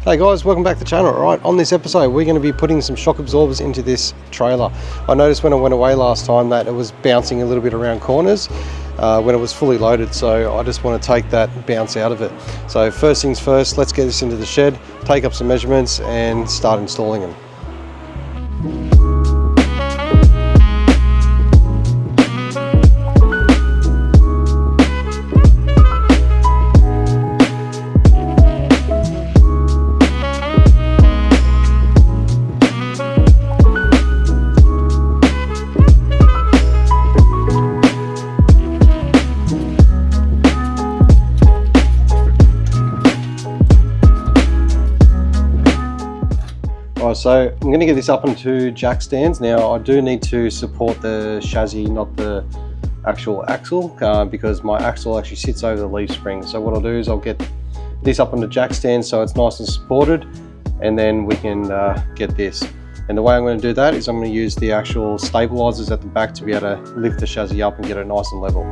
Hey guys, welcome back to the channel. Right, on this episode we're going to be putting some shock absorbers into this trailer. I noticed when I went away last time that it was bouncing a little bit around corners when it was fully loaded, so I just want to take that bounce out of it. So first things first, let's get this into the shed, take up some measurements and start installing them. So I'm going to get this up onto jack stands. Now I do need to support the chassis, not the actual axle, because my axle actually sits over the leaf spring. So what I'll do is I'll get this up onto jack stands so it's nice and supported, and then we can get this. And the way I'm going to do that is I'm going to use the actual stabilizers at the back to be able to lift the chassis up and get it nice and level.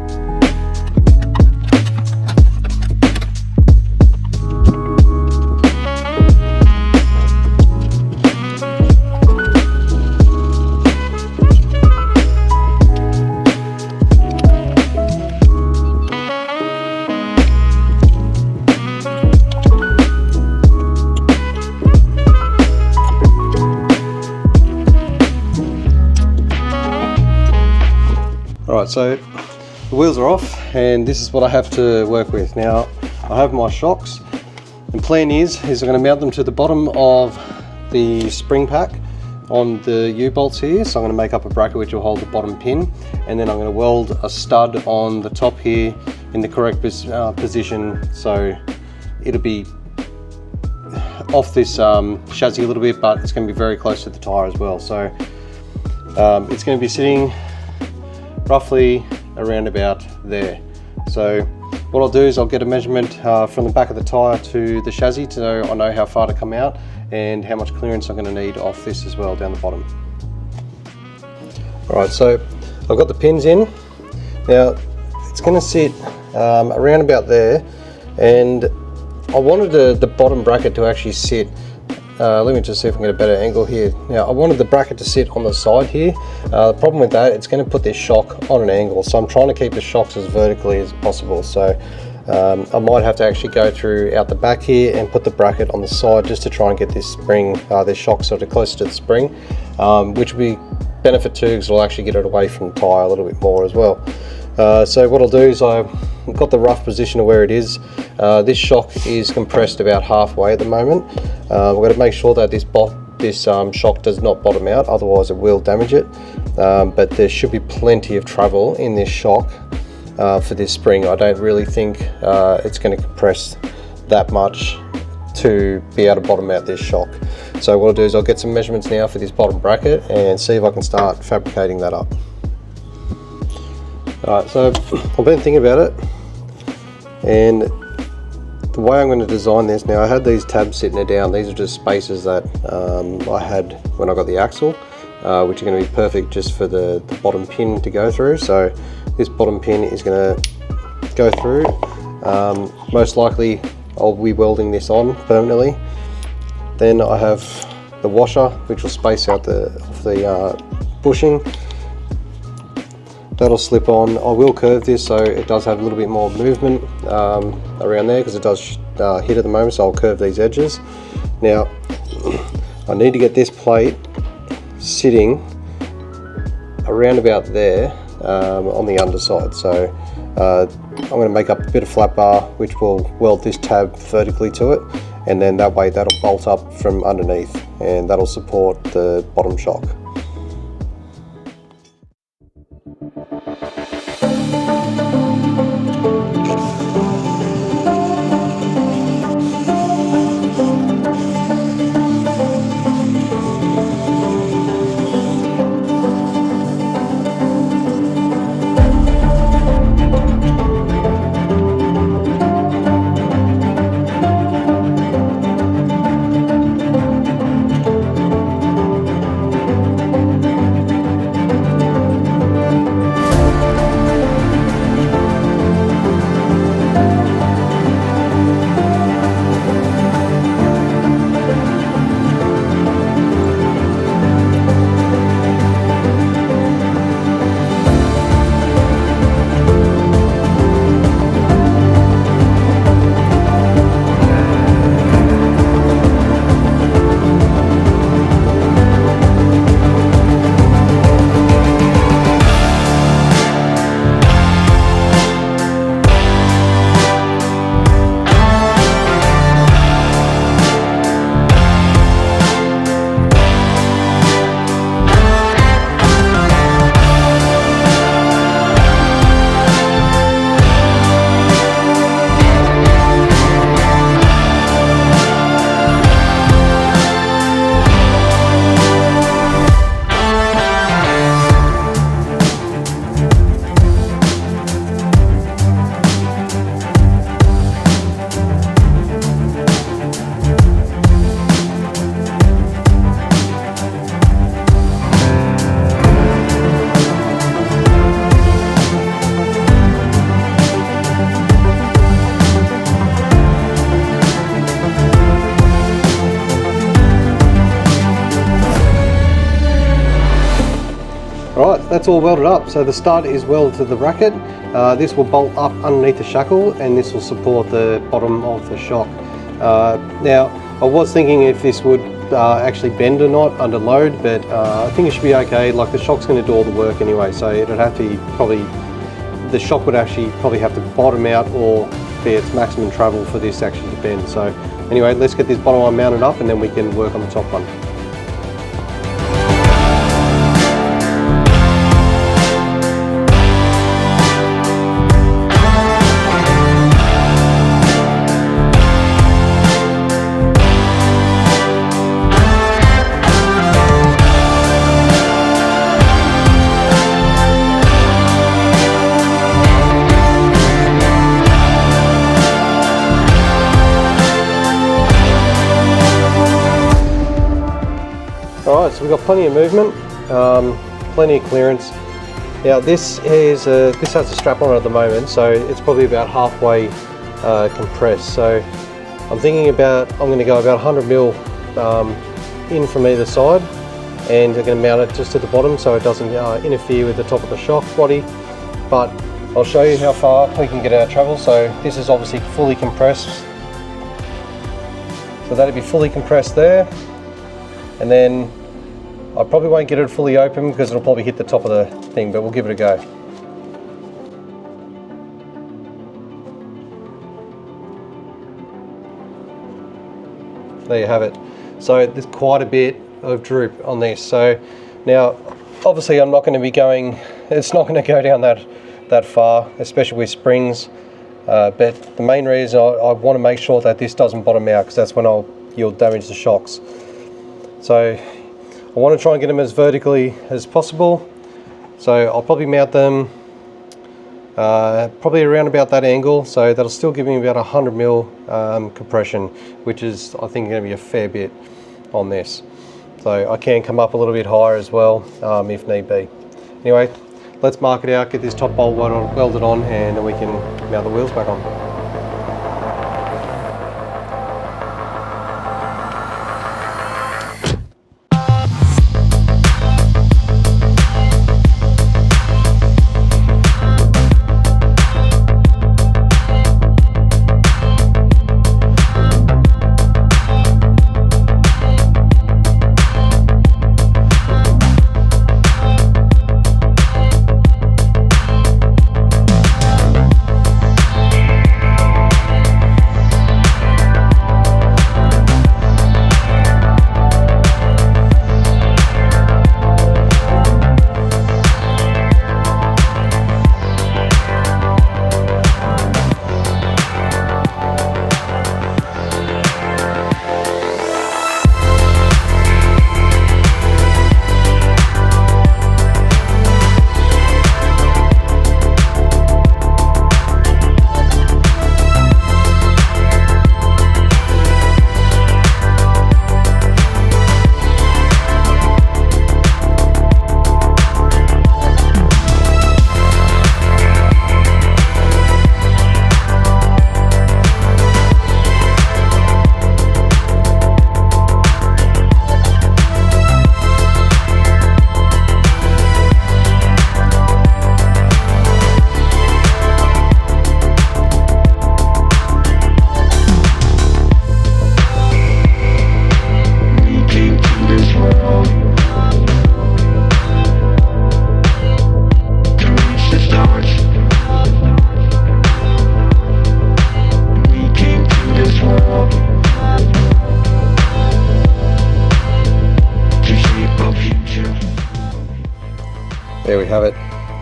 Alright, so the wheels are off and this is what I have to work with. Now I have my shocks. The plan is I'm going to mount them to the bottom of the spring pack on the U-bolts here. So I'm going to make up a bracket which will hold the bottom pin, and then I'm going to weld a stud on the top here in the correct position, so it'll be off this chassis a little bit, but it's going to be very close to the tyre as well. So it's going to be sitting roughly around about there. So what I'll do is I'll get a measurement from the back of the tyre to the chassis, so I know how far to come out and how much clearance I'm going to need off this as well down the bottom. Alright, so I've got the pins in. Now it's going to sit around about there, and I wanted the bottom bracket to actually sit, let me just see if I can get a better angle here. Now I wanted the bracket to sit on the side here. The problem with that, it's going to put this shock on an angle, so I'm trying to keep the shocks as vertically as possible. So I might have to actually go through out the back here and put the bracket on the side just to try and get this spring, this shock sort of closer to the spring, which will be benefit too because it'll actually get it away from the tyre a little bit more as well. So what I'll do is I've got the rough position of where it is. This shock is compressed about halfway at the moment. We've got to make sure that this shock does not bottom out, otherwise it will damage it. But there should be plenty of travel in this shock for this spring. I don't really think it's going to compress that much to be able to bottom out this shock. So what I'll do is I'll get some measurements now for this bottom bracket and see if I can start fabricating that up. Alright, so I've been thinking about it, and the way I'm going to design this, now I had these tabs sitting down. These are just spaces that I had when I got the axle, which are going to be perfect just for the bottom pin to go through. So this bottom pin is going to go through. Most likely I'll be welding this on permanently. Then I have the washer which will space out the bushing. That'll slip on. I will curve this so it does have a little bit more movement around there because it does hit at the moment, so I'll curve these edges. Now I need to get this plate sitting around about there on the underside. So I'm going to make up a bit of flat bar which will weld this tab vertically to it, and then that way that'll bolt up from underneath and that'll support the bottom shock. that's all welded up. So the stud is welded to the bracket. This will bolt up underneath the shackle, and this will support the bottom of the shock. Now, I was thinking if this would actually bend or not under load, but I think it should be okay. Like, the shock's going to do all the work anyway, so it'd have to be probably, the shock would actually probably have to bottom out or be its maximum travel for this actually to bend. So anyway, let's get this bottom one mounted up and then we can work on the top one. Alright, so we've got plenty of movement, plenty of clearance. Now this has a strap on at the moment, so it's probably about halfway compressed. So I'm thinking about, I'm going to go about 100 mil in from either side, and I'm going to mount it just at the bottom so it doesn't interfere with the top of the shock body. But I'll show you how far we can get our travel. So this is obviously fully compressed, so that'll be fully compressed there, and then I probably won't get it fully open because it'll probably hit the top of the thing, but we'll give it a go. There you have it. So there's quite a bit of droop on this. So now, obviously I'm not going to be going, it's not going to go down that far, especially with springs. But the main reason I want to make sure that this doesn't bottom out, because that's when you'll damage the shocks. So I want to try and get them as vertically as possible, so I'll probably mount them probably around about that angle, so that'll still give me about 100 mil compression, which is, I think, going to be a fair bit on this. So I can come up a little bit higher as well if need be. Anyway, let's mark it out, get this top bolt welded on, and then we can mount the wheels back on. There we have it.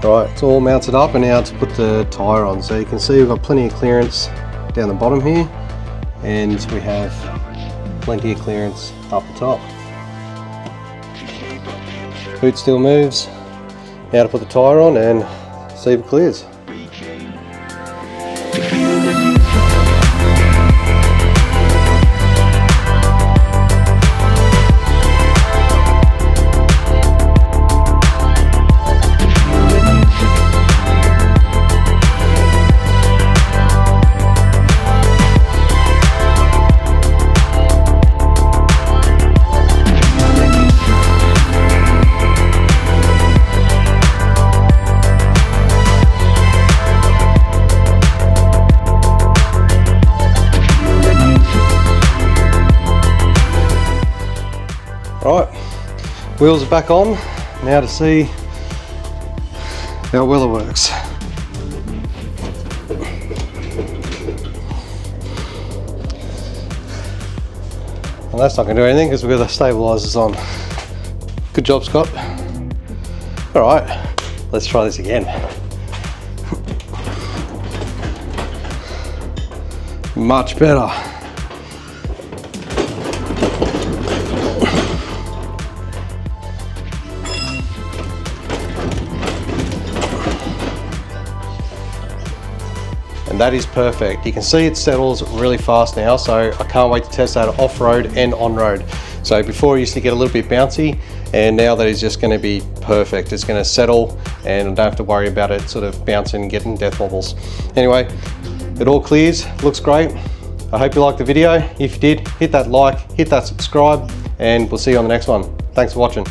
Right, it's all mounted up, and now to put the tyre on. So you can see we've got plenty of clearance down the bottom here, and we have plenty of clearance up the top. Boot still moves. Now to put the tyre on and see if it clears. Right, wheels are back on. Now to see how well it works. Well, that's not going to do anything because we've got the stabilizers on. Good job, Scott. All right, let's try this again. Much better. And that is perfect. You can see it settles really fast now, so I can't wait to test that off-road and on-road. So before it used to get a little bit bouncy, and now that is just going to be perfect. It's going to settle and I don't have to worry about it sort of bouncing and getting death wobbles. Anyway, it all clears, looks great. I hope you liked the video. If you did, hit that like, hit that subscribe, and we'll see you on the next one. Thanks for watching.